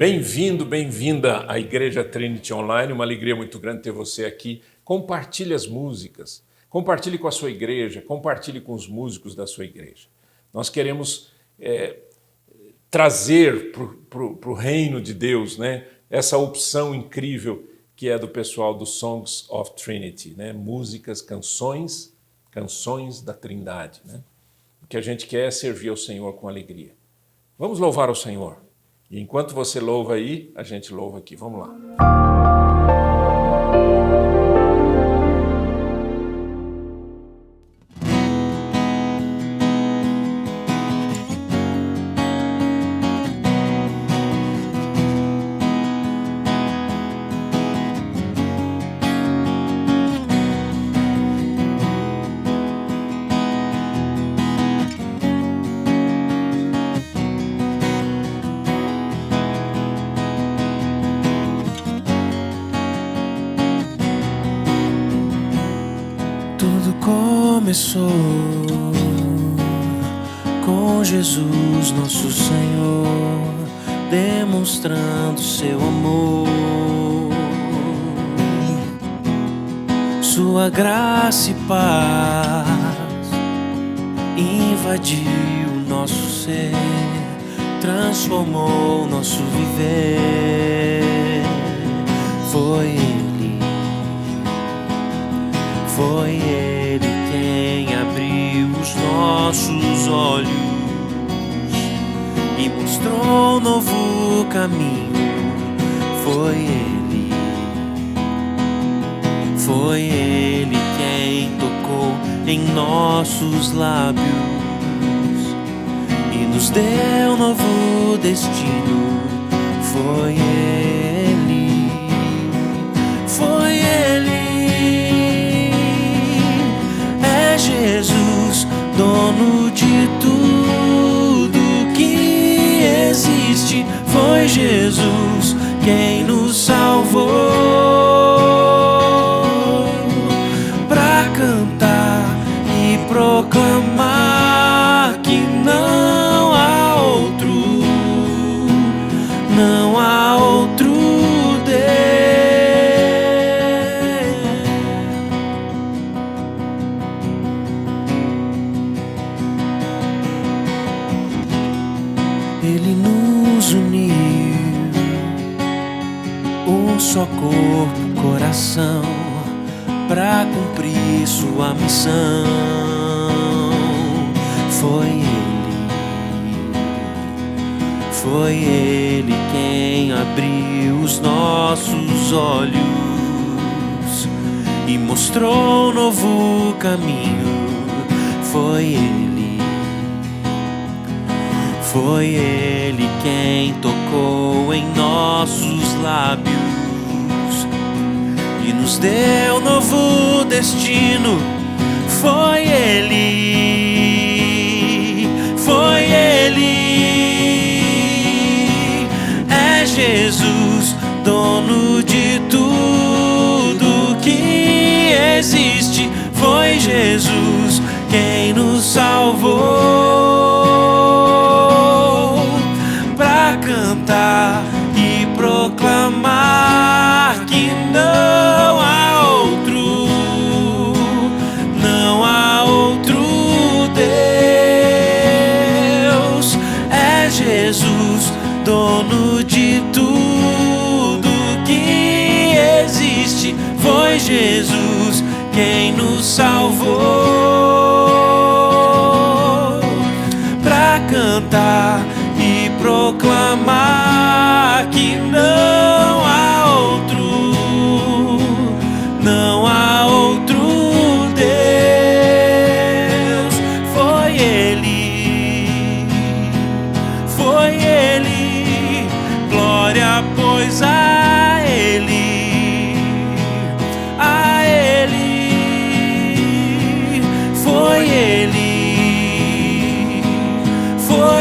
Bem-vindo, bem-vinda à Igreja Trinity Online, uma alegria muito grande ter você aqui. Compartilhe as músicas, compartilhe com a sua igreja, compartilhe com os músicos da sua igreja. Nós queremos trazer para o reino de Deus, né, essa opção incrível que é do pessoal do Songs of Trinity, né, músicas, canções da Trindade. Né? O que a gente quer é servir ao Senhor com alegria. Vamos louvar ao Senhor. E enquanto você louva aí, a gente louva aqui. Vamos lá. Tudo começou com Jesus, nosso Senhor, demonstrando seu amor. Sua graça e paz invadiu nosso ser, transformou nosso viver. Foi Ele quem abriu os nossos olhos e mostrou um novo caminho. Foi Ele quem tocou em nossos lábios e nos deu um novo destino. Foi Ele. Jesus, dono de tudo que existe, foi Jesus quem nos salvou pra cantar e proclamar que não há outro Ele nos uniu, um só corpo, coração, pra cumprir sua missão. Foi Ele quem abriu os nossos olhos e mostrou um novo caminho. Foi Ele quem tocou em nossos lábios e nos deu um novo destino. Foi Ele. É Jesus, dono de tudo que existe. Foi Jesus quem nos salvou pra cantar e proclamar que não há outro Deus. É Jesus, dono de tudo que existe. Foi Jesus quem nos salvou pra cantar e proclamar que não há outro Deus. Foi Ele, glória pois a Ele. Foi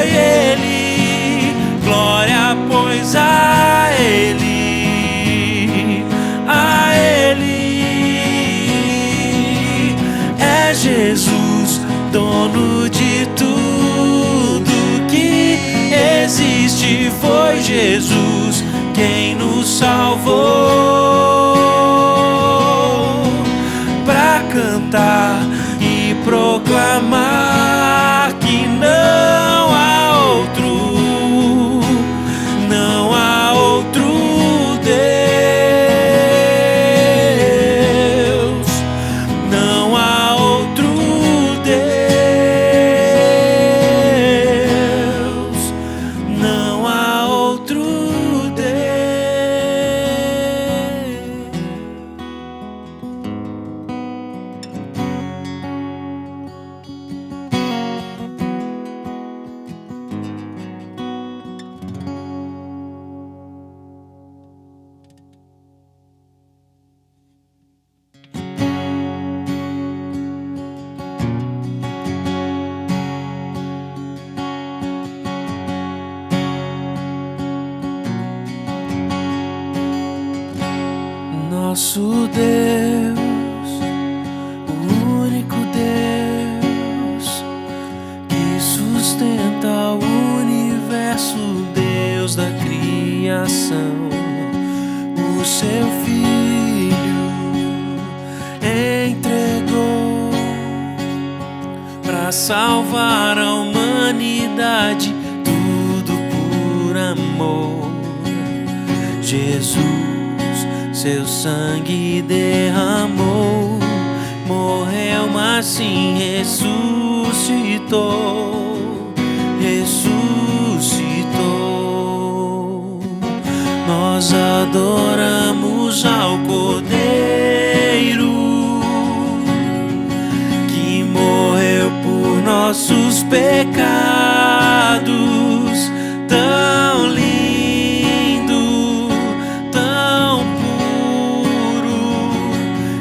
Ele, glória pois a Ele. É Jesus, dono de tudo que existe. Foi Jesus quem nos salvou, pra cantar e proclamar que não há outro Deus, não há outro Deus, não há outro Deus. Nosso Deus, o único Deus que sustenta o universo, Deus da criação, o seu Filho entregou para salvar a humanidade, tudo por amor. Jesus seu sangue derramou, morreu, mas sim ressuscitou, ressuscitou. Nós adoramos ao Cordeiro que morreu por nossos pecados, tão lindo,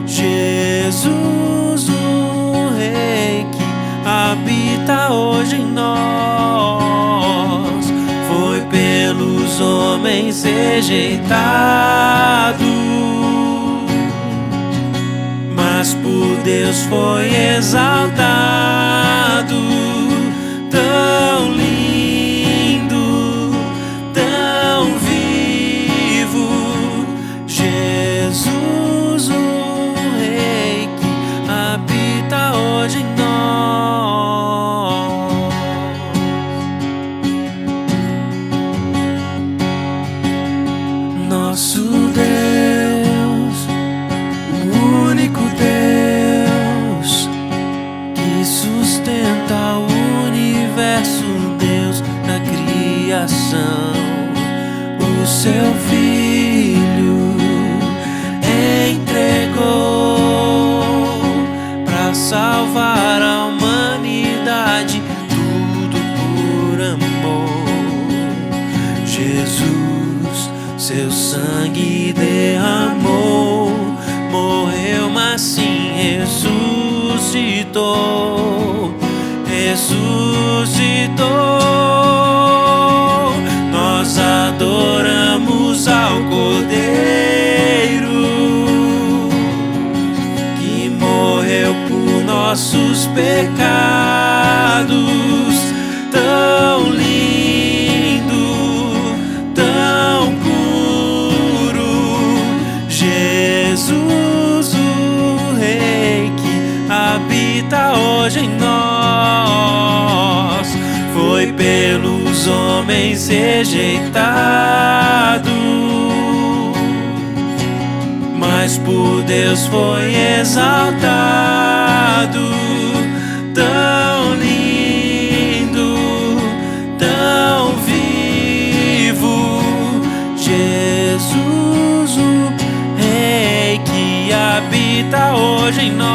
Jesus, o Rei que habita hoje em nós, foi pelos homens rejeitado, mas por Deus foi exaltado, tão lindo, tão vivo, Jesus, hoje em nós. Nosso Deus, o único Deus que sustenta o universo, Deus da criação, o seu Filho entregou para salvar a humanidade, tudo por amor. Jesus seu sangue derramou, morreu, mas sim ressuscitou, ressuscitou. Nós adoramos ao Cordeiro que morreu por nossos pecados, tão lindo, tão puro, Jesus, o Rei que habita hoje em nós, foi pelos homens rejeitado, mas por Deus foi exaltado, tão lindo, tão vivo, Jesus, o Rei que habita hoje em nós.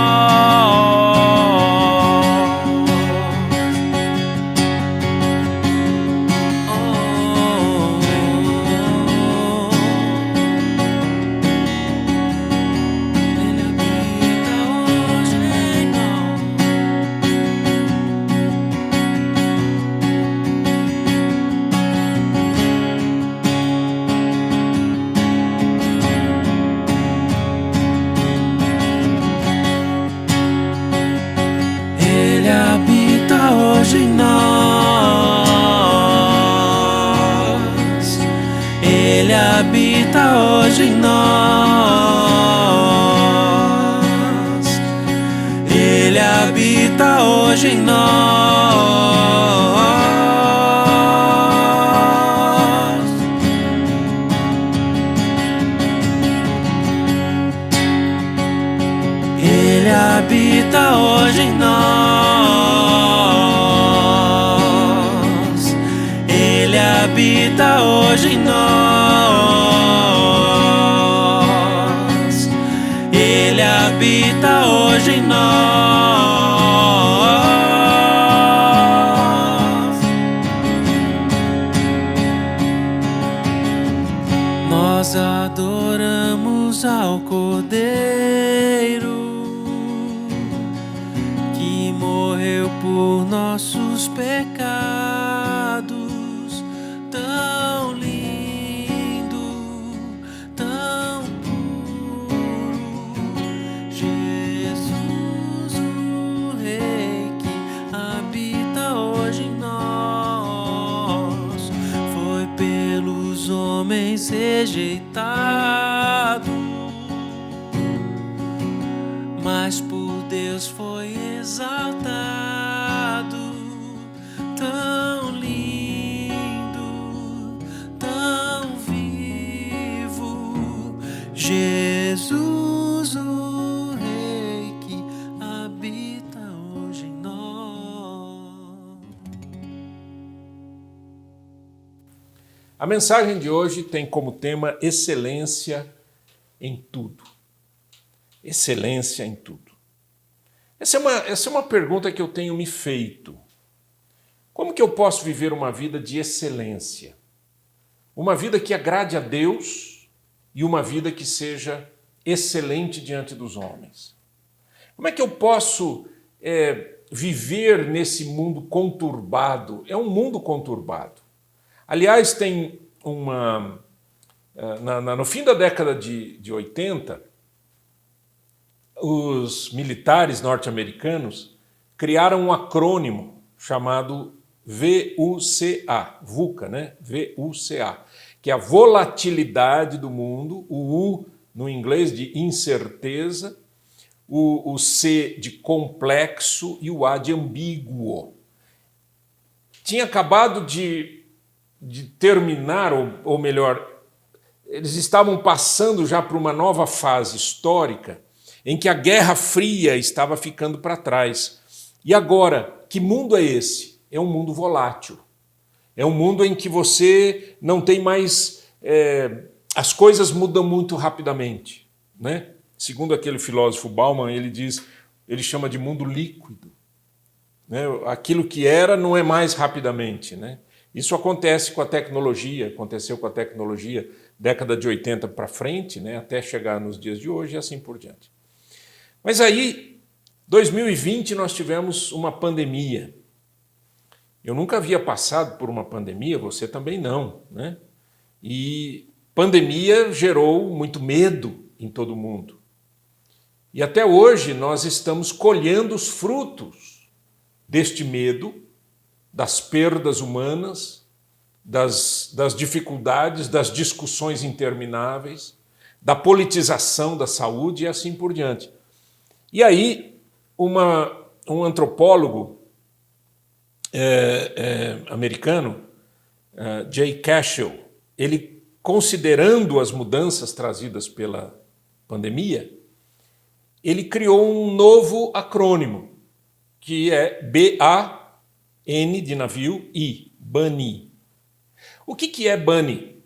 habita hoje em nós. Ele habita hoje em nós. Ele habita hoje em nós. Ele habita hoje em nós. Ele habita hoje em nós. Nós adoramos ao Cordeiro que morreu por nossos pecados. Tão lindo, tão puro, Jesus, o Rei que habita hoje em nós, foi pelos homens rejeitado, mas por Deus foi exaltado. Tão lindo, tão vivo, Jesus, o Rei que habita hoje em nós. A mensagem de hoje tem como tema excelência em tudo. Excelência em tudo. Essa é uma pergunta que eu tenho me feito. Como que eu posso viver uma vida de excelência? Uma vida que agrade a Deus e uma vida que seja excelente diante dos homens. Como é que eu posso viver nesse mundo conturbado? É um mundo conturbado. Aliás, tem no fim da década de 80, os militares norte-americanos criaram um acrônimo chamado VUCA, né? VUCA, que é a volatilidade do mundo, o U no inglês de incerteza, o C de complexo e o A de ambíguo. Tinha acabado de terminar, ou melhor, eles estavam passando já para uma nova fase histórica em que a Guerra Fria estava ficando para trás. E agora, que mundo é esse? É um mundo volátil. É um mundo em que você não tem mais... as coisas mudam muito rapidamente, né? Segundo aquele filósofo Bauman, ele chama de mundo líquido, né? Aquilo que era não é mais rapidamente, né? Isso acontece com a tecnologia, aconteceu com a tecnologia década de 80 para frente, né? Até chegar nos dias de hoje e assim por diante. Mas aí, 2020, nós tivemos uma pandemia. Eu nunca havia passado por uma pandemia, você também não, né? E pandemia gerou muito medo em todo mundo. E até hoje nós estamos colhendo os frutos deste medo, das perdas humanas, das dificuldades, das discussões intermináveis, da politização da saúde e assim por diante. E aí, um antropólogo americano, Jay Cashel, ele, considerando as mudanças trazidas pela pandemia, ele criou um novo acrônimo, que é B-A-N de navio, I, BANI. O que é BANI?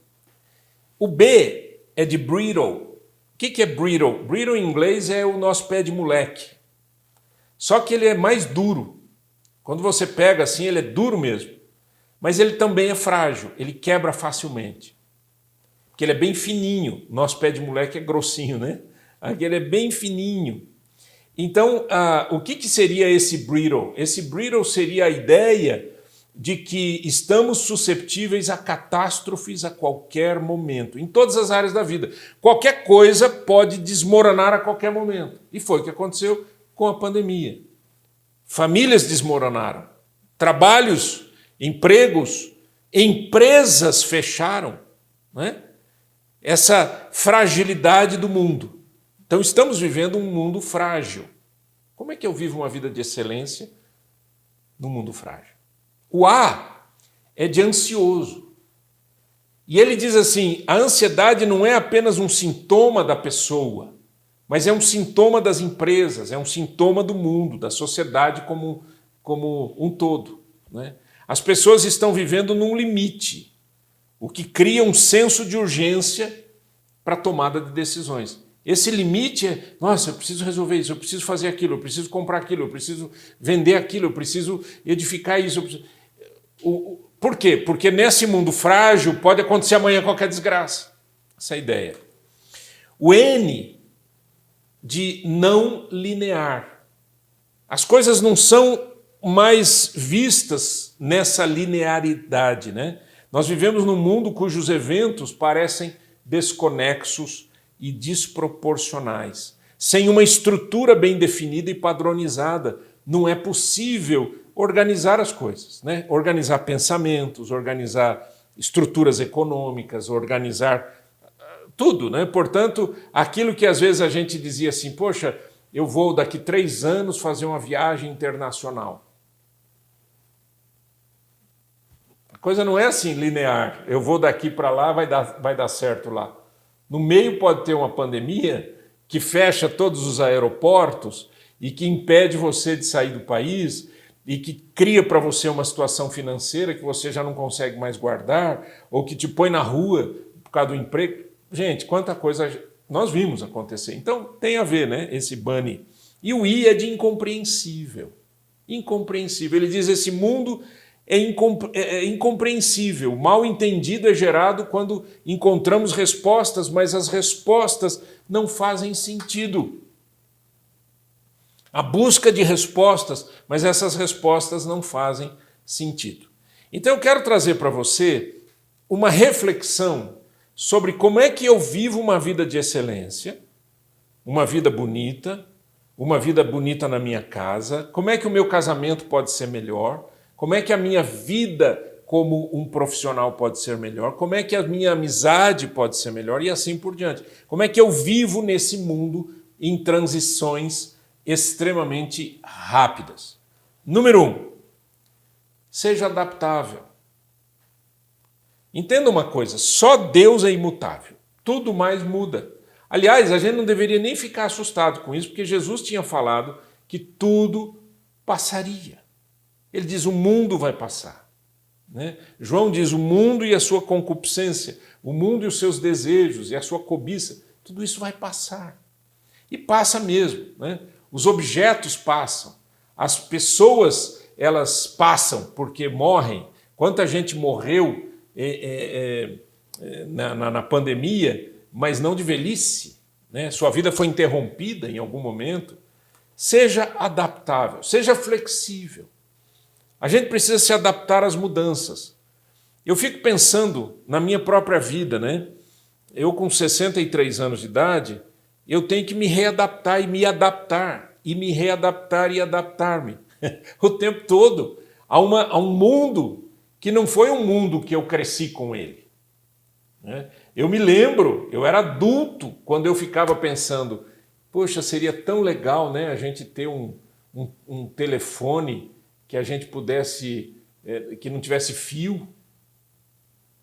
O B é de brittle. O que é brittle? Brittle em inglês é o nosso pé de moleque. Só que ele é mais duro. Quando você pega assim, ele é duro mesmo. Mas ele também é frágil, ele quebra facilmente. Porque ele é bem fininho. Nosso pé de moleque é grossinho, né? Aqui ele é bem fininho. Então, o que seria esse brittle? Esse brittle seria a ideia de que estamos susceptíveis a catástrofes a qualquer momento, em todas as áreas da vida. Qualquer coisa pode desmoronar a qualquer momento. E foi o que aconteceu com a pandemia. Famílias desmoronaram, trabalhos, empregos, empresas fecharam, né? essa fragilidade do mundo. Então estamos vivendo um mundo frágil. Como é que eu vivo uma vida de excelência no mundo frágil? O A é de ansioso. E ele diz assim, a ansiedade não é apenas um sintoma da pessoa, mas é um sintoma das empresas, é um sintoma do mundo, da sociedade como um todo, né? As pessoas estão vivendo num limite, o que cria um senso de urgência para a tomada de decisões. Esse limite é, nossa, eu preciso resolver isso, eu preciso fazer aquilo, eu preciso comprar aquilo, eu preciso vender aquilo, eu preciso edificar isso. Por quê? Porque nesse mundo frágil pode acontecer amanhã qualquer desgraça. Essa é a ideia. O N de não linear. As coisas não são mais vistas nessa linearidade, né? Nós vivemos num mundo cujos eventos parecem desconexos e desproporcionais. Sem uma estrutura bem definida e padronizada, não é possível organizar as coisas, né? Organizar pensamentos, organizar estruturas econômicas, organizar tudo, né? Portanto, aquilo que às vezes a gente dizia assim, poxa, eu vou daqui 3 anos fazer uma viagem internacional. A coisa não é assim linear, eu vou daqui para lá, vai dar certo lá. No meio pode ter uma pandemia que fecha todos os aeroportos e que impede você de sair do país e que cria para você uma situação financeira que você já não consegue mais guardar ou que te põe na rua por causa do emprego. Gente, quanta coisa nós vimos acontecer. Então tem a ver, né, esse bunny. E o I é de incompreensível. Incompreensível. Ele diz, esse mundo é incompreensível. O mal entendido é gerado quando encontramos respostas, mas as respostas não fazem sentido. A busca de respostas, mas essas respostas não fazem sentido. Então eu quero trazer para você uma reflexão sobre como é que eu vivo uma vida de excelência, uma vida bonita na minha casa, como é que o meu casamento pode ser melhor, como é que a minha vida como um profissional pode ser melhor, como é que a minha amizade pode ser melhor e assim por diante. Como é que eu vivo nesse mundo em transições extremamente rápidas. Número 1, seja adaptável. Entenda uma coisa, só Deus é imutável, tudo mais muda. Aliás, a gente não deveria nem ficar assustado com isso, porque Jesus tinha falado que tudo passaria. Ele diz, o mundo vai passar, né? João diz, o mundo e a sua concupiscência, o mundo e os seus desejos e a sua cobiça, tudo isso vai passar. E passa mesmo, né? Os objetos passam, as pessoas elas passam porque morrem. Quanta gente morreu na pandemia, mas não de velhice, né? Sua vida foi interrompida em algum momento. Seja adaptável, seja flexível. A gente precisa se adaptar às mudanças. Eu fico pensando na minha própria vida, né? Eu com 63 anos de idade, eu tenho que me readaptar e me adaptar, e me readaptar e adaptar-me o tempo todo a um mundo que não foi um mundo que eu cresci com ele, né? Eu me lembro, eu era adulto quando eu ficava pensando, poxa, seria tão legal, né, a gente ter um telefone que a gente pudesse, que não tivesse fio.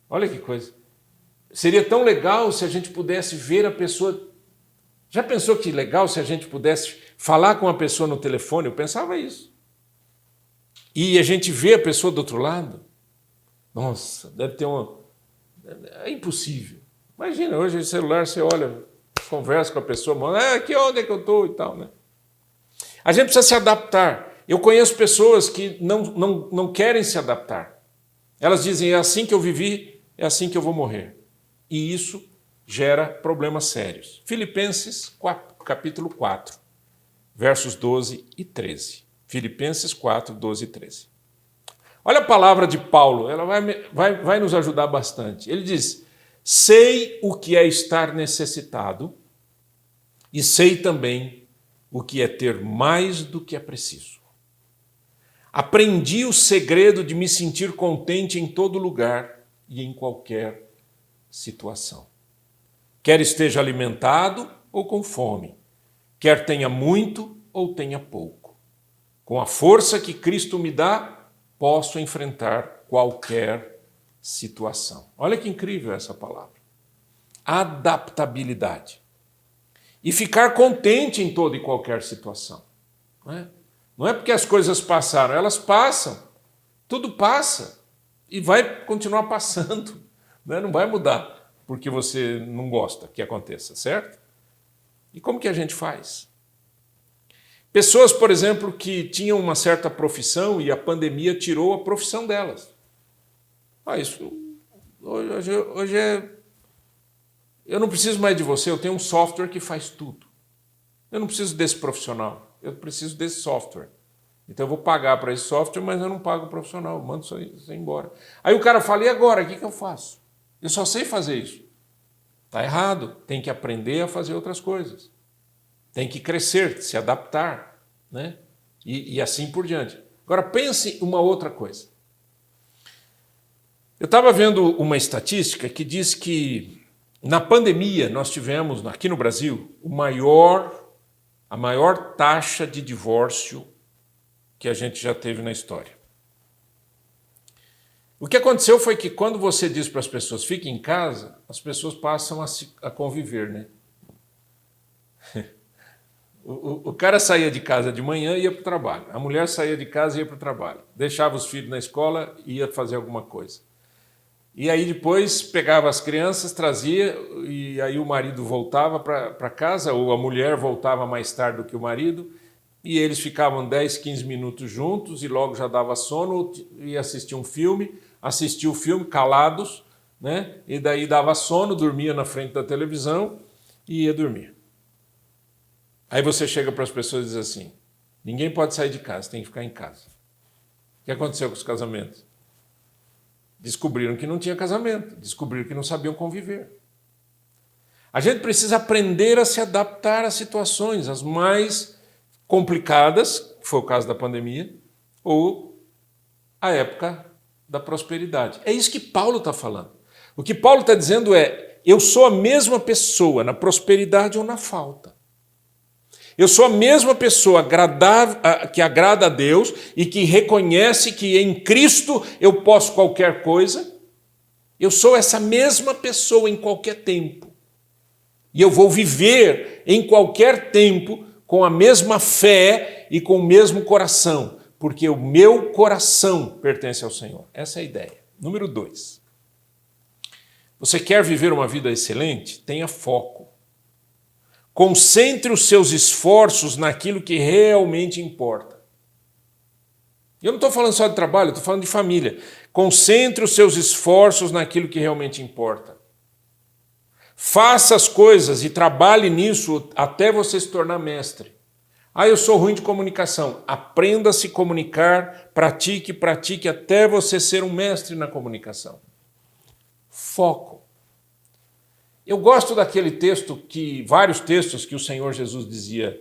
Olha que coisa. Seria tão legal se a gente pudesse ver a pessoa. Já pensou que legal se a gente pudesse falar com a pessoa no telefone? Eu pensava isso. E a gente vê a pessoa do outro lado? Nossa, deve ter uma... É impossível. Imagina, hoje o celular, você olha, conversa com a pessoa, manda, aqui onde é que eu estou e tal, né? A gente precisa se adaptar. Eu conheço pessoas que não querem se adaptar. Elas dizem, é assim que eu vivi, é assim que eu vou morrer. E isso gera problemas sérios. Filipenses capítulo 4, versos 12 e 13. Filipenses 4, 12 e 13. Olha a palavra de Paulo, ela vai nos ajudar bastante. Ele diz, sei o que é estar necessitado e sei também o que é ter mais do que é preciso. Aprendi o segredo de me sentir contente em todo lugar e em qualquer situação. quer esteja alimentado ou com fome, quer tenha muito ou tenha pouco. Com a força que Cristo me dá, posso enfrentar qualquer situação. Olha que incrível essa palavra. Adaptabilidade. E ficar contente em toda e qualquer situação. Não é porque as coisas passaram, elas passam. Tudo passa e vai continuar passando. Não vai mudar porque você não gosta que aconteça, certo? E como que a gente faz? Pessoas, por exemplo, que tinham uma certa profissão e a pandemia tirou a profissão delas. Isso hoje é... Eu não preciso mais de você, eu tenho um software que faz tudo. Eu não preciso desse profissional, eu preciso desse software. Então eu vou pagar para esse software, mas eu não pago o profissional, eu mando isso embora. Aí o cara fala, e agora, o que eu faço? Eu só sei fazer isso. Está errado, tem que aprender a fazer outras coisas. Tem que crescer, se adaptar, né? E assim por diante. Agora pense uma outra coisa. Eu estava vendo uma estatística que diz que na pandemia nós tivemos, aqui no Brasil, a maior taxa de divórcio que a gente já teve na história. O que aconteceu foi que quando você diz para as pessoas fiquem em casa, as pessoas passam a conviver, né? O cara saía de casa de manhã e ia para o trabalho. A mulher saía de casa e ia para o trabalho. Deixava os filhos na escola e ia fazer alguma coisa. E aí depois pegava as crianças, trazia, e aí o marido voltava para casa, ou a mulher voltava mais tarde do que o marido, e eles ficavam 10, 15 minutos juntos e logo já dava sono, e assistia um filme, assistia o filme calados, né? E daí dava sono, dormia na frente da televisão e ia dormir. Aí você chega para as pessoas e diz assim, ninguém pode sair de casa, tem que ficar em casa. O que aconteceu com os casamentos? Descobriram que não tinha casamento, descobriram que não sabiam conviver. A gente precisa aprender a se adaptar às situações, as mais complicadas, que foi o caso da pandemia, ou a época da prosperidade. É isso que Paulo está falando. O que Paulo está dizendo é, eu sou a mesma pessoa na prosperidade ou na falta. Eu sou a mesma pessoa que agrada a Deus e que reconhece que em Cristo eu posso qualquer coisa. Eu sou essa mesma pessoa em qualquer tempo. E eu vou viver em qualquer tempo com a mesma fé e com o mesmo coração, porque o meu coração pertence ao Senhor. Essa é a ideia. Número 2. Você quer viver uma vida excelente? Tenha foco. Concentre os seus esforços naquilo que realmente importa. Eu não estou falando só de trabalho, estou falando de família. Concentre os seus esforços naquilo que realmente importa. Faça as coisas e trabalhe nisso até você se tornar mestre. Eu sou ruim de comunicação. Aprenda a se comunicar, pratique até você ser um mestre na comunicação. Foco. Eu gosto daquele texto, vários textos que o Senhor Jesus dizia,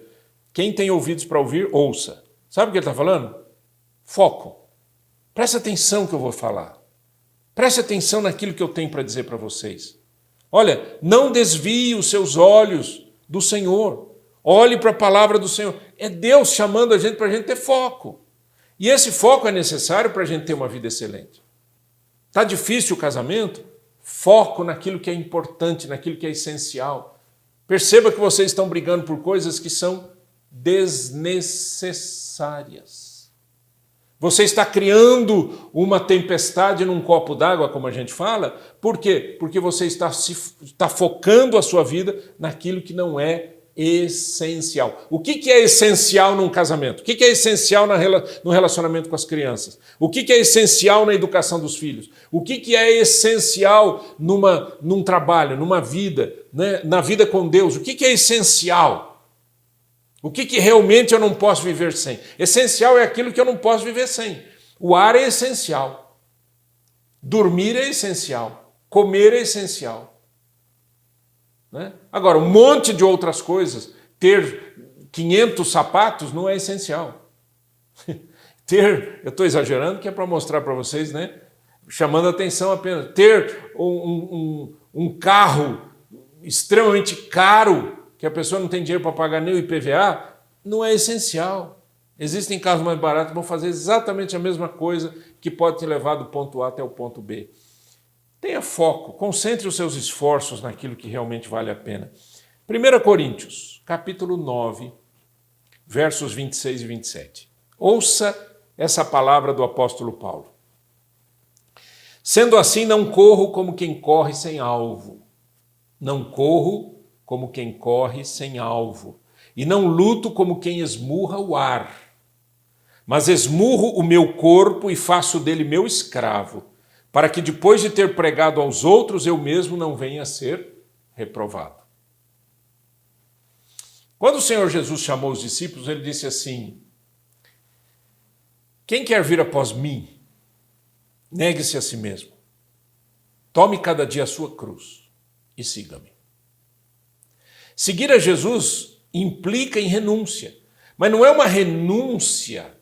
quem tem ouvidos para ouvir, ouça. Sabe o que ele está falando? Foco. Preste atenção no que eu vou falar. Preste atenção naquilo que eu tenho para dizer para vocês. Olha, não desvie os seus olhos do Senhor. Olhe para a palavra do Senhor. É Deus chamando a gente para a gente ter foco. E esse foco é necessário para a gente ter uma vida excelente. Está difícil o casamento? Foco naquilo que é importante, naquilo que é essencial. Perceba que vocês estão brigando por coisas que são desnecessárias. Você está criando uma tempestade num copo d'água, como a gente fala. Por quê? Porque você está focando a sua vida naquilo que não é essencial. O que é essencial num casamento? O que é essencial no relacionamento com as crianças? O que é essencial na educação dos filhos? O que é essencial num trabalho, numa vida, né? Na vida com Deus? O que é essencial? O que realmente eu não posso viver sem? Essencial é aquilo que eu não posso viver sem. O ar é essencial. Dormir é essencial. Comer é essencial. Né? Agora, um monte de outras coisas, ter 500 sapatos não é essencial. Eu estou exagerando, que é para mostrar para vocês, né? Chamando a atenção apenas. Ter um carro extremamente caro, que a pessoa não tem dinheiro para pagar nem o IPVA, não é essencial. Existem carros mais baratos que vão fazer exatamente a mesma coisa que pode te levar do ponto A até o ponto B. Tenha foco, concentre os seus esforços naquilo que realmente vale a pena. 1 Coríntios, capítulo 9, versos 26 e 27. Ouça essa palavra do apóstolo Paulo. Sendo assim, não corro como quem corre sem alvo. Não corro como quem corre sem alvo. E não luto como quem esmurra o ar. Mas esmurro o meu corpo e faço dele meu escravo, para que depois de ter pregado aos outros, eu mesmo não venha a ser reprovado. Quando o Senhor Jesus chamou os discípulos, ele disse assim: quem quer vir após mim, negue-se a si mesmo. Tome cada dia a sua cruz e siga-me. Seguir a Jesus implica em renúncia, mas não é uma renúncia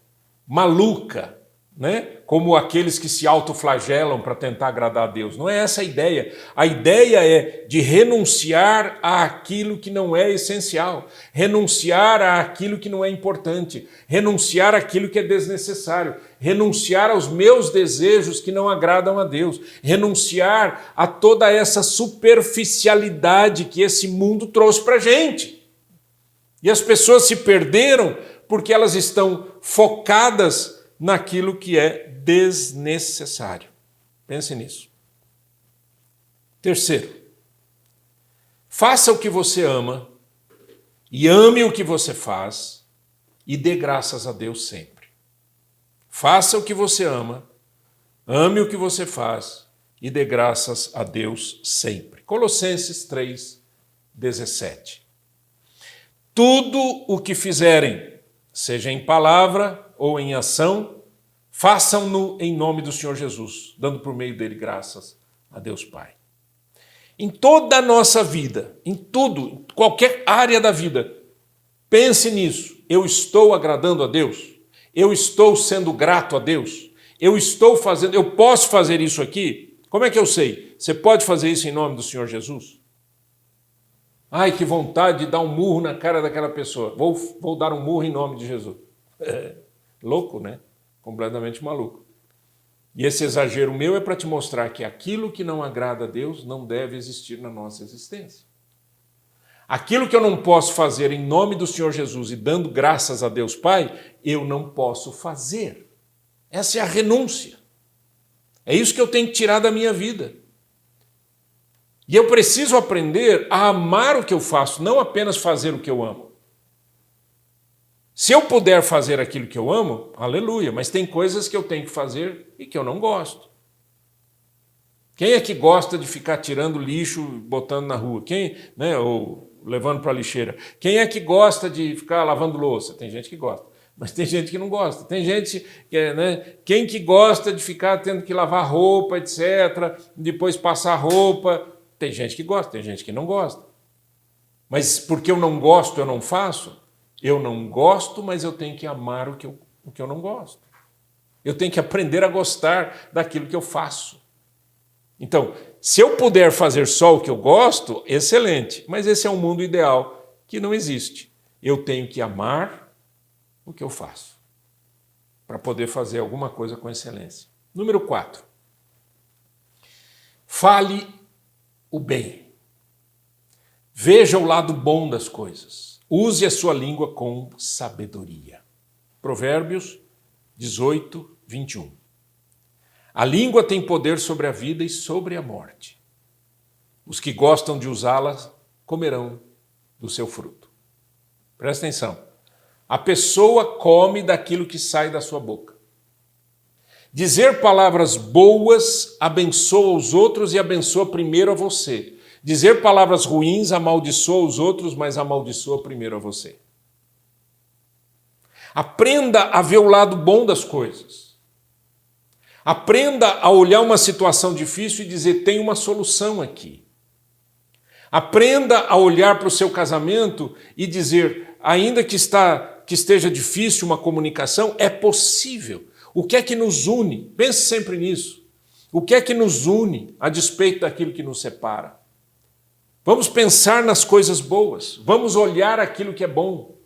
maluca, né? Como aqueles que se autoflagelam para tentar agradar a Deus. Não é essa a ideia. A ideia é de renunciar àquilo que não é essencial, renunciar àquilo que não é importante, renunciar àquilo que é desnecessário, renunciar aos meus desejos que não agradam a Deus, renunciar a toda essa superficialidade que esse mundo trouxe para a gente. E as pessoas se perderam porque elas estão focadas naquilo que é desnecessário. Pense nisso. Terceiro, faça o que você ama e ame o que você faz e dê graças a Deus sempre. Faça o que você ama, ame o que você faz e dê graças a Deus sempre. Colossenses 3:17. Tudo o que fizerem, seja em palavra ou em ação, façam-no em nome do Senhor Jesus, dando por meio dele graças a Deus Pai. Em toda a nossa vida, em tudo, em qualquer área da vida, pense nisso. Eu estou agradando a Deus? Eu estou sendo grato a Deus? Eu posso fazer isso aqui? Como é que eu sei? Você pode fazer isso em nome do Senhor Jesus? Ai, que vontade de dar um murro na cara daquela pessoa. Vou dar um murro em nome de Jesus. Louco, né? Completamente maluco. E esse exagero meu é para te mostrar que aquilo que não agrada a Deus não deve existir na nossa existência. Aquilo que eu não posso fazer em nome do Senhor Jesus e dando graças a Deus Pai, eu não posso fazer. Essa é a renúncia. É isso que eu tenho que tirar da minha vida. E eu preciso aprender a amar o que eu faço, não apenas fazer o que eu amo. Se eu puder fazer aquilo que eu amo, aleluia, mas tem coisas que eu tenho que fazer e que eu não gosto. Quem é que gosta de ficar tirando lixo, botando na rua? Quem, né, ou levando para a lixeira? Quem é que gosta de ficar lavando louça? Tem gente que gosta, mas tem gente que não gosta. Tem gente que, né, quem que gosta de ficar tendo que lavar roupa, etc., depois passar roupa? Tem gente que gosta, tem gente que não gosta. Mas porque eu não gosto, eu não faço? Eu não gosto, mas eu tenho que amar o que eu não gosto. Eu tenho que aprender a gostar daquilo que eu faço. Então, se eu puder fazer só o que eu gosto, excelente. Mas esse é um mundo ideal que não existe. Eu tenho que amar o que eu faço para poder fazer alguma coisa com excelência. Número 4. Fale o bem. Veja o lado bom das coisas. Use a sua língua com sabedoria. Provérbios 18:21. A língua tem poder sobre a vida e sobre a morte. Os que gostam de usá-la comerão do seu fruto. Presta atenção. A pessoa come daquilo que sai da sua boca. Dizer palavras boas abençoa os outros e abençoa primeiro a você. Dizer palavras ruins amaldiçoa os outros, mas amaldiçoa primeiro a você. Aprenda a ver o lado bom das coisas. Aprenda a olhar uma situação difícil e dizer, tem uma solução aqui. Aprenda a olhar para o seu casamento e dizer, ainda que esteja difícil uma comunicação, é possível. O que é que nos une? Pense sempre nisso. O que é que nos une a despeito daquilo que nos separa? Vamos pensar nas coisas boas. Vamos olhar aquilo que é bom.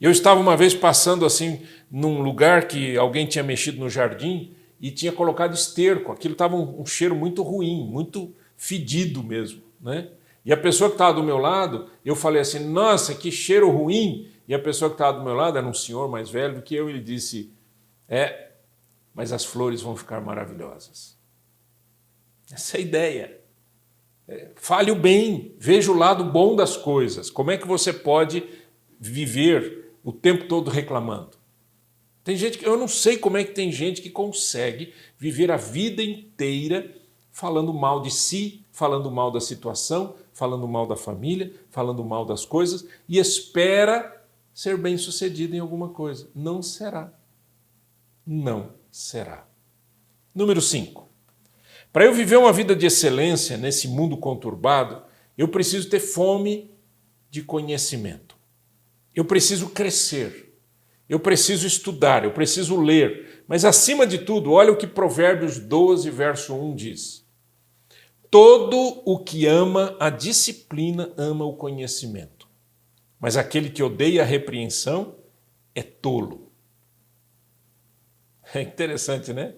Eu estava uma vez passando assim num lugar que alguém tinha mexido no jardim e tinha colocado esterco. Aquilo estava um cheiro muito ruim, muito fedido mesmo, né? E a pessoa que estava do meu lado, eu falei assim, nossa, que cheiro ruim. E a pessoa que estava do meu lado era um senhor mais velho do que eu, ele disse, mas as flores vão ficar maravilhosas. Essa é a ideia. Fale o bem, veja o lado bom das coisas. Como é que você pode viver o tempo todo reclamando? Tem gente que eu não sei como é que tem gente que consegue viver a vida inteira falando mal de si, falando mal da situação, falando mal da família, falando mal das coisas e espera ser bem-sucedido em alguma coisa. Não será. Não será. Número 5. Para eu viver uma vida de excelência nesse mundo conturbado, eu preciso ter fome de conhecimento. Eu preciso crescer. Eu preciso estudar, eu preciso ler. Mas, acima de tudo, olha o que Provérbios 12, verso 1 diz. Todo o que ama a disciplina ama o conhecimento. Mas aquele que odeia a repreensão é tolo. É interessante, né?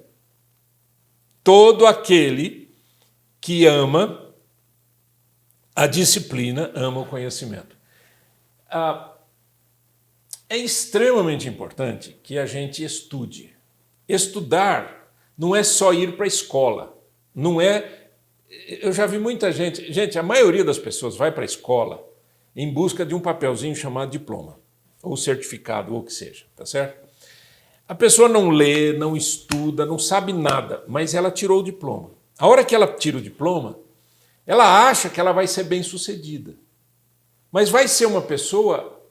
Todo aquele que ama a disciplina ama o conhecimento. É extremamente importante que a gente estude. Estudar não é só ir para a escola. Não é. Eu já vi muita gente. Gente, a maioria das pessoas vai para a escola em busca de um papelzinho chamado diploma, ou certificado, ou o que seja, tá certo? A pessoa não lê, não estuda, não sabe nada, mas ela tirou o diploma. A hora que ela tira o diploma, ela acha que ela vai ser bem-sucedida. Mas vai ser uma pessoa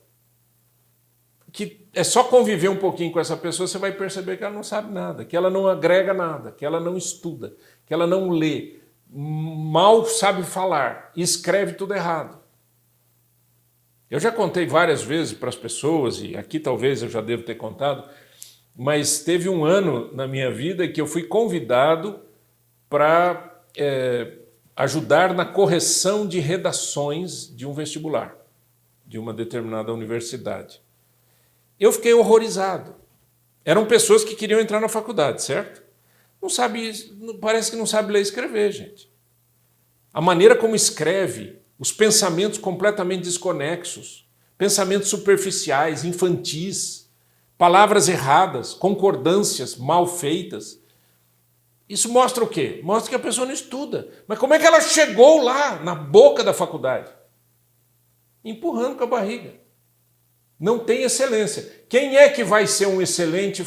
que é só conviver um pouquinho com essa pessoa, você vai perceber que ela não sabe nada, que ela não agrega nada, que ela não estuda, que ela não lê, mal sabe falar, e escreve tudo errado. Eu já contei várias vezes para as pessoas, e aqui talvez eu já devo ter contado, mas teve um ano na minha vida que eu fui convidado para ajudar na correção de redações de um vestibular, de uma determinada universidade. Eu fiquei horrorizado. Eram pessoas que queriam entrar na faculdade, certo? Não sabe, parece que não sabe ler e escrever, gente. A maneira como escreve, os pensamentos completamente desconexos, pensamentos superficiais, infantis, palavras erradas, concordâncias mal feitas. Isso mostra o quê? Mostra que a pessoa não estuda. Mas como é que ela chegou lá, na boca da faculdade? Empurrando com a barriga. Não tem excelência. Quem é que vai ser um excelente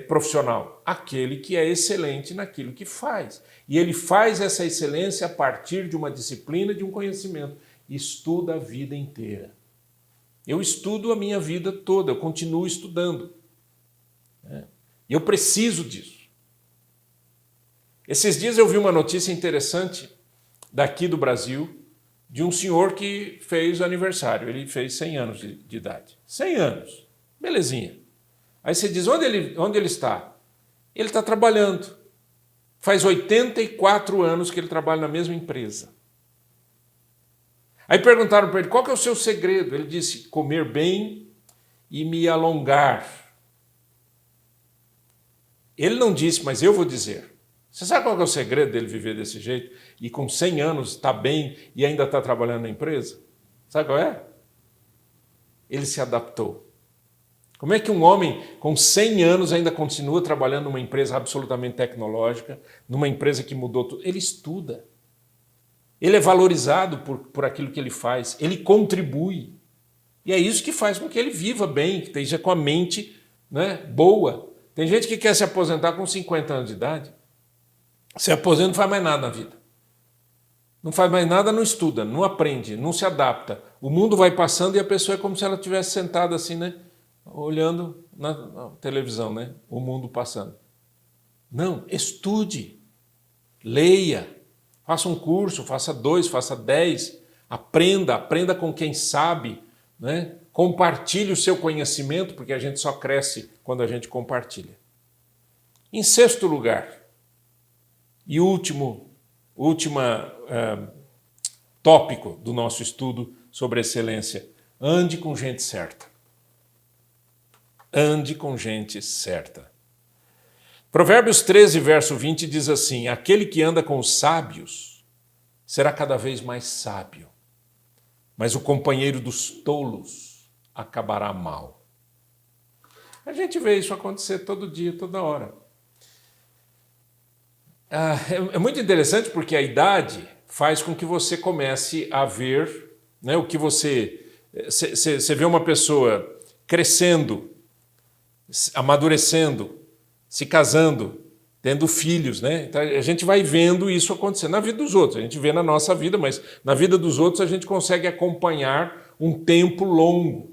profissional? Aquele que é excelente naquilo que faz. E ele faz essa excelência a partir de uma disciplina, de um conhecimento. Estuda a vida inteira. Eu estudo a minha vida toda, eu continuo estudando. E eu preciso disso. Esses dias eu vi uma notícia interessante daqui do Brasil, de um senhor que fez aniversário. Ele fez 100 anos de idade. 100 anos. Belezinha. Aí você diz, onde ele está? Ele está trabalhando. Faz 84 anos que ele trabalha na mesma empresa. Aí perguntaram para ele, qual que é o seu segredo? Ele disse, comer bem e me alongar. Ele não disse, mas eu vou dizer. Você sabe qual que é o segredo dele viver desse jeito? E com 100 anos está bem e ainda está trabalhando na empresa? Sabe qual é? Ele se adaptou. Como é que um homem com 100 anos ainda continua trabalhando numa empresa absolutamente tecnológica, numa empresa que mudou tudo? Ele estuda. Ele é valorizado por aquilo que ele faz. Ele contribui. E é isso que faz com que ele viva bem, que esteja com a mente, né, boa. Tem gente que quer se aposentar com 50 anos de idade. Se aposenta, não faz mais nada na vida. Não faz mais nada, não estuda, não aprende, não se adapta. O mundo vai passando e a pessoa é como se ela estivesse sentada assim, né? Olhando na televisão, né? O mundo passando. Não, estude, leia, faça um curso, faça 2, faça 10, aprenda com quem sabe, né? Compartilhe o seu conhecimento, porque a gente só cresce quando a gente compartilha. Em sexto lugar, e último tópico do nosso estudo sobre excelência. Ande com gente certa. Ande com gente certa. Provérbios 13, verso 20 diz assim: aquele que anda com os sábios será cada vez mais sábio, mas o companheiro dos tolos acabará mal. A gente vê isso acontecer todo dia, toda hora. É muito interessante porque a idade faz com que você comece a ver, né, o que você vê uma pessoa crescendo, amadurecendo, se casando, tendo filhos, né? Então a gente vai vendo isso acontecer na vida dos outros. A gente vê na nossa vida, mas na vida dos outros a gente consegue acompanhar um tempo longo.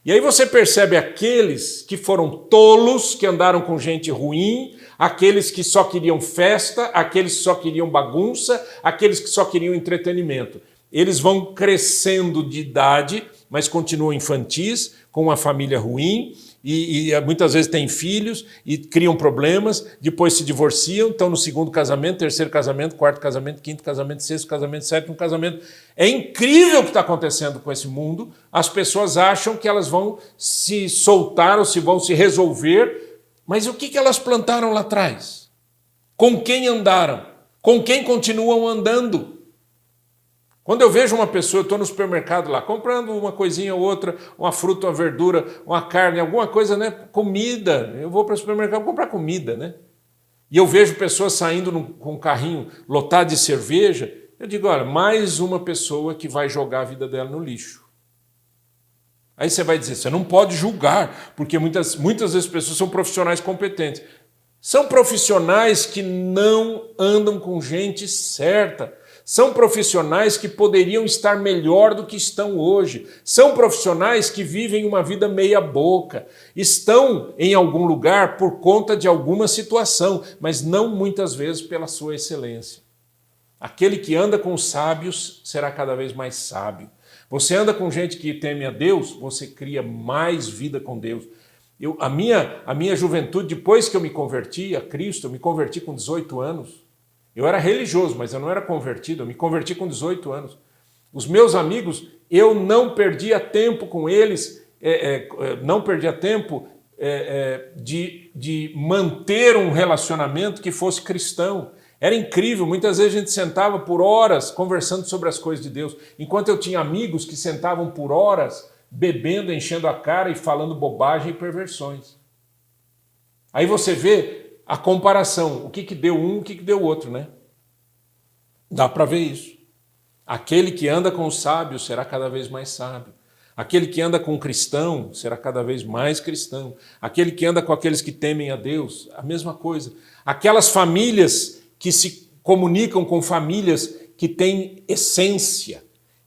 E aí você percebe aqueles que foram tolos, que andaram com gente ruim, aqueles que só queriam festa, aqueles que só queriam bagunça, aqueles que só queriam entretenimento. Eles vão crescendo de idade, mas continuam infantis, com uma família ruim, e muitas vezes têm filhos e criam problemas, depois se divorciam, estão no segundo casamento, terceiro casamento, quarto casamento, quinto casamento, sexto casamento, sétimo casamento. É incrível o que está acontecendo com esse mundo. As pessoas acham que elas vão se soltar ou vão se resolver, mas o que elas plantaram lá atrás? Com quem andaram? Com quem continuam andando? Quando eu vejo uma pessoa, eu estou no supermercado lá, comprando uma coisinha ou outra, uma fruta, uma verdura, uma carne, alguma coisa, né? Comida. Eu vou para o supermercado comprar comida, né? E eu vejo pessoas saindo com um carrinho lotado de cerveja. Eu digo, olha, mais uma pessoa que vai jogar a vida dela no lixo. Aí você vai dizer, você não pode julgar, porque muitas vezes pessoas são profissionais competentes. São profissionais que não andam com gente certa. São profissionais que poderiam estar melhor do que estão hoje. São profissionais que vivem uma vida meia boca. Estão em algum lugar por conta de alguma situação, mas não muitas vezes pela sua excelência. Aquele que anda com os sábios será cada vez mais sábio. Você anda com gente que teme a Deus, você cria mais vida com Deus. A minha juventude, depois que eu me converti a Cristo, eu me converti com 18 anos. Eu era religioso, mas eu não era convertido, eu me converti com 18 anos. Os meus amigos, eu não perdia tempo com eles, não perdia tempo de manter um relacionamento que fosse cristão. Era incrível, muitas vezes a gente sentava por horas conversando sobre as coisas de Deus, enquanto eu tinha amigos que sentavam por horas bebendo, enchendo a cara e falando bobagem e perversões. Aí você vê a comparação, o que deu um, o que deu o outro, né? Dá para ver isso. Aquele que anda com os sábios será cada vez mais sábio. Aquele que anda com o cristão será cada vez mais cristão. Aquele que anda com aqueles que temem a Deus, a mesma coisa. Aquelas famílias que se comunicam com famílias que têm essência,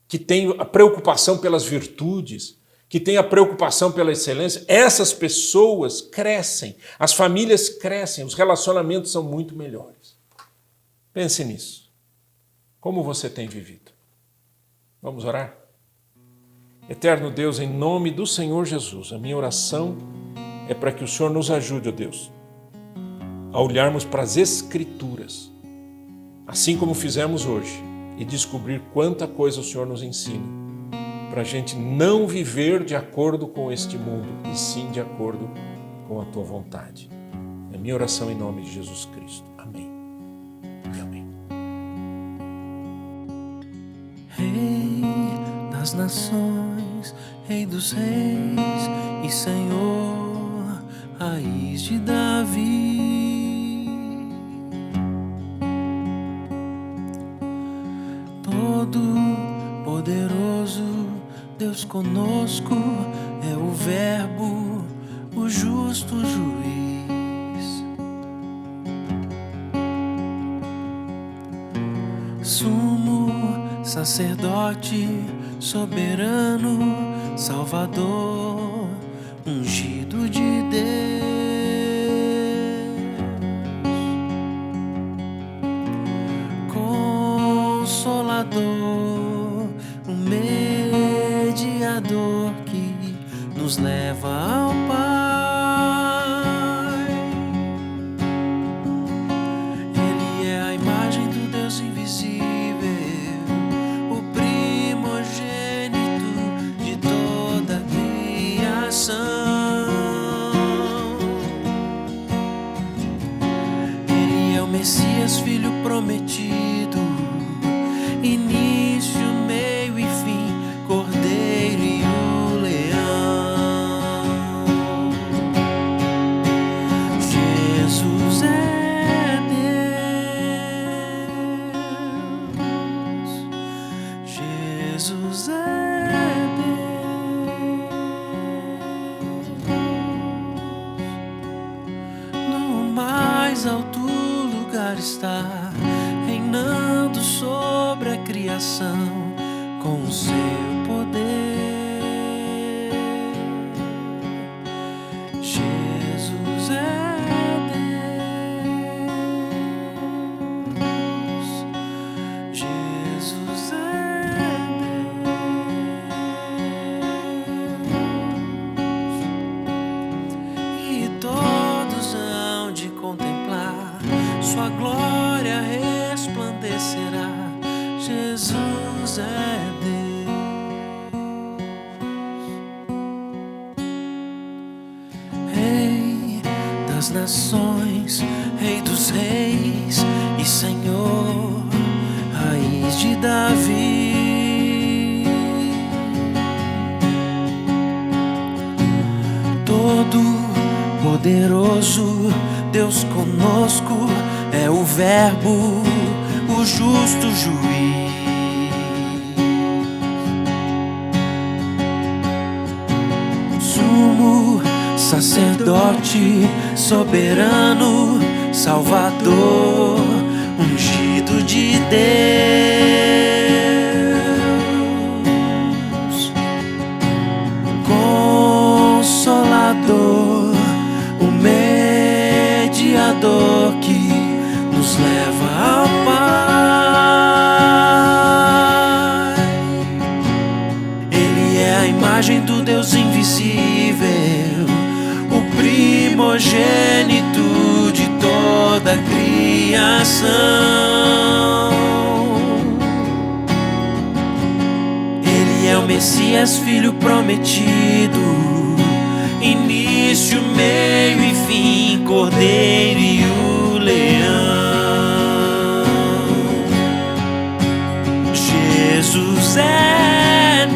que têm a preocupação pelas virtudes, que têm a preocupação pela excelência, essas pessoas crescem, as famílias crescem, os relacionamentos são muito melhores. Pense nisso. Como você tem vivido? Vamos orar? Eterno Deus, em nome do Senhor Jesus, a minha oração é para que o Senhor nos ajude, ó Deus, a olharmos para as Escrituras, assim como fizemos hoje, e descobrir quanta coisa o Senhor nos ensina, para a gente não viver de acordo com este mundo, e sim de acordo com a Tua vontade. É a minha oração em nome de Jesus Cristo. Amém e amém. Rei das nações, Rei dos reis e Senhor, raiz de Davi, todo poderoso, Deus conosco, é o Verbo, o justo juiz. Sumo sacerdote, soberano, Salvador, ungido de Deus. Consolador, o mediador que nos leva ao Pai. Ele é a imagem do Deus invisível, Messias, Filho prometido, início, meio e fim, Cordeiro e o Leão. Jesus é Deus, Jesus é Deus. No mais alto lugar está, reinando sobre a criação com o seu poder. Jesus é Deus, Jesus é Deus, e todos hão de contemplar sua glória resplandecerá. Jesus é Deus, Rei das nações, Rei dos reis e Senhor, raiz de Davi. Todo poderoso, Deus conosco, é o Verbo, o justo juiz. Sumo sacerdote, soberano, Salvador, ungido de Deus, Consolador, o mediador que nos leva ao Pai. Ele é a imagem do Deus invisível, o primogênito de toda a criação. Ele é o Messias, Filho prometido, início, meio e fim, Cordeiro e o Leão. Jesus é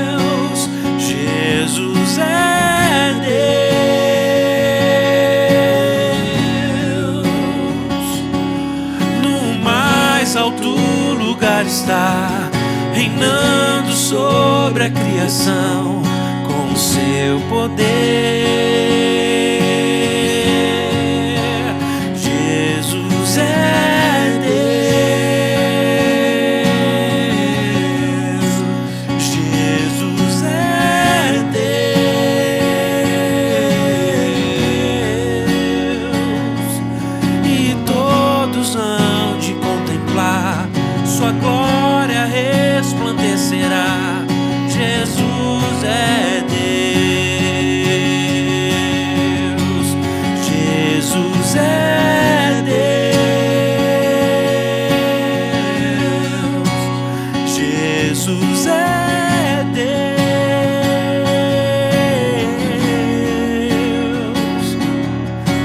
Deus, Jesus é Deus. No mais alto lugar está, reinando sobre a criação com o seu poder. Jesus é Deus, Jesus é Deus, e todos hão de contemplar sua glória resplandecerá. Jesus é Deus, Jesus é Deus, Jesus é Deus.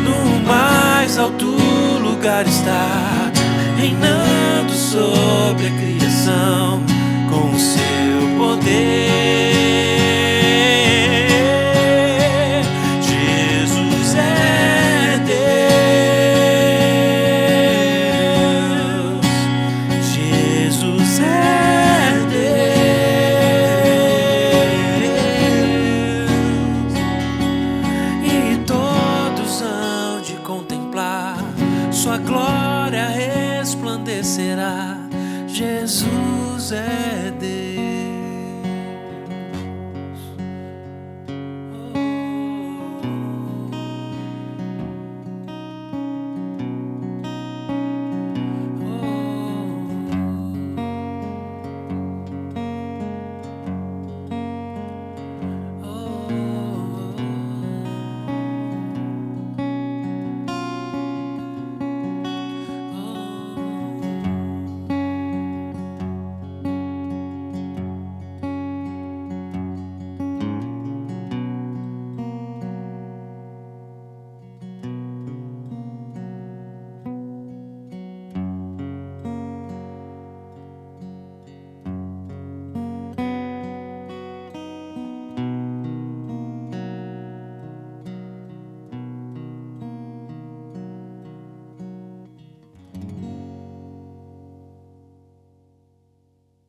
No mais alto lugar está, reinando sobre a criação com o seu poder. Jesus é Deus, Jesus é Deus, e todos hão de contemplar sua glória resplandecerá. Jesus é Deus.